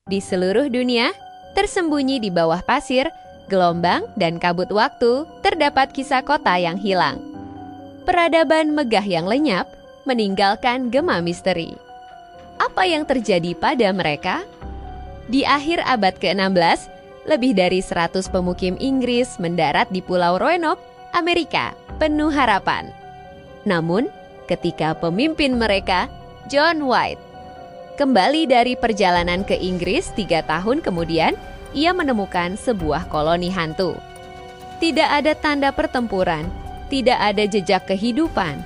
Di seluruh dunia, tersembunyi di bawah pasir, gelombang, dan kabut waktu, terdapat kisah kota yang hilang. Peradaban megah yang lenyap, meninggalkan gema misteri. Apa yang terjadi pada mereka? Di akhir abad ke-16, lebih dari 100 pemukim Inggris mendarat di Pulau Roanoke, Amerika, penuh harapan. Namun, ketika pemimpin mereka, John White, kembali dari perjalanan ke Inggris 3 tahun kemudian, ia menemukan sebuah koloni hantu. Tidak ada tanda pertempuran, tidak ada jejak kehidupan.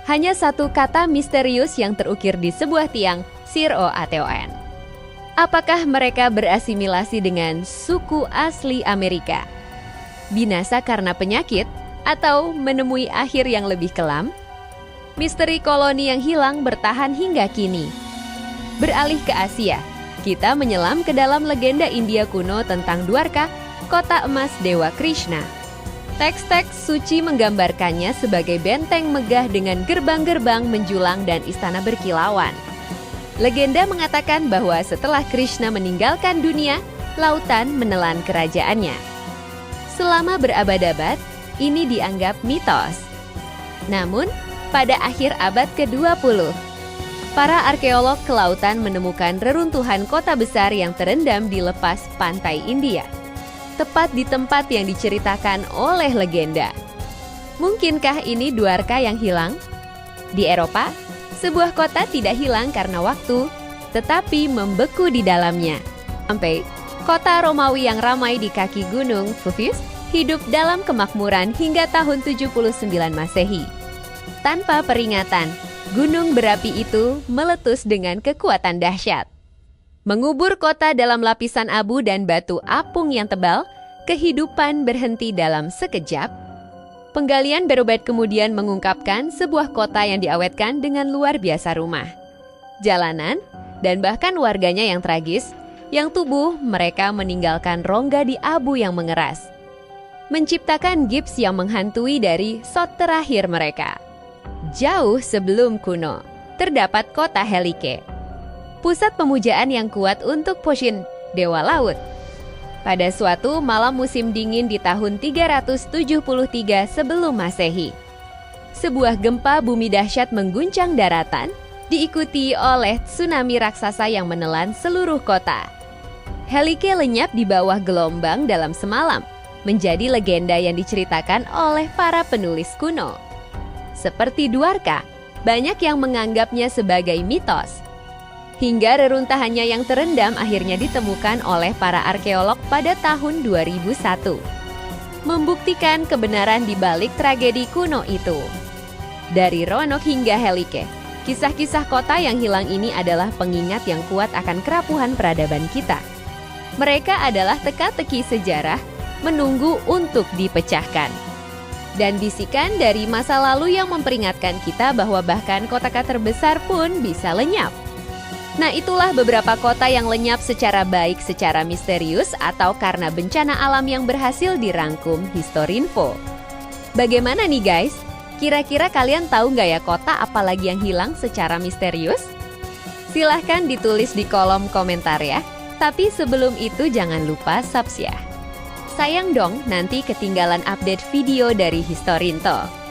Hanya satu kata misterius yang terukir di sebuah tiang, Sir-O-A-T-O-N. Apakah mereka berasimilasi dengan suku asli Amerika? Binasa karena penyakit atau menemui akhir yang lebih kelam? Misteri koloni yang hilang bertahan hingga kini. Beralih ke Asia, kita menyelam ke dalam legenda India kuno tentang Dwarka, kota emas Dewa Krishna. Teks-teks suci menggambarkannya sebagai benteng megah dengan gerbang-gerbang menjulang dan istana berkilauan. Legenda mengatakan bahwa setelah Krishna meninggalkan dunia, lautan menelan kerajaannya. Selama berabad-abad, ini dianggap mitos. Namun, pada akhir abad ke-20, para arkeolog kelautan menemukan reruntuhan kota besar yang terendam di lepas pantai India, tepat di tempat yang diceritakan oleh legenda. Mungkinkah ini Dwarka yang hilang? Di Eropa, sebuah kota tidak hilang karena waktu, tetapi membeku di dalamnya. Sampai kota Romawi yang ramai di kaki gunung Fufius hidup dalam kemakmuran hingga tahun 79 Masehi. Tanpa peringatan, gunung berapi itu meletus dengan kekuatan dahsyat. Mengubur kota dalam lapisan abu dan batu apung yang tebal, kehidupan berhenti dalam sekejap. Penggalian Berubed kemudian mengungkapkan sebuah kota yang diawetkan dengan luar biasa rumah, jalanan, dan bahkan warganya yang tragis, yang tubuh mereka meninggalkan rongga di abu yang mengeras, menciptakan gips yang menghantui dari shot terakhir mereka. Jauh sebelum kuno, terdapat kota Helike, pusat pemujaan yang kuat untuk Poseidon, dewa laut. Pada suatu malam musim dingin di tahun 373 sebelum Masehi, sebuah gempa bumi dahsyat mengguncang daratan, diikuti oleh tsunami raksasa yang menelan seluruh kota. Helike lenyap di bawah gelombang dalam semalam, menjadi legenda yang diceritakan oleh para penulis kuno. Seperti Dwarka, banyak yang menganggapnya sebagai mitos. Hingga reruntahannya yang terendam akhirnya ditemukan oleh para arkeolog pada tahun 2001. Membuktikan kebenaran di balik tragedi kuno itu. Dari Roanoke hingga Helike, kisah-kisah kota yang hilang ini adalah pengingat yang kuat akan kerapuhan peradaban kita. Mereka adalah teka-teki sejarah, menunggu untuk dipecahkan. Dan bisikan dari masa lalu yang memperingatkan kita bahwa bahkan kota-kota terbesar pun bisa lenyap. Nah, itulah beberapa kota yang lenyap secara baik secara misterius atau karena bencana alam yang berhasil dirangkum Historinfo. Bagaimana nih guys? Kira-kira kalian tahu nggak ya kota apalagi yang hilang secara misterius? Silahkan ditulis di kolom komentar ya. Tapi sebelum itu jangan lupa subscribe ya. Sayang dong nanti ketinggalan update video dari Historinto.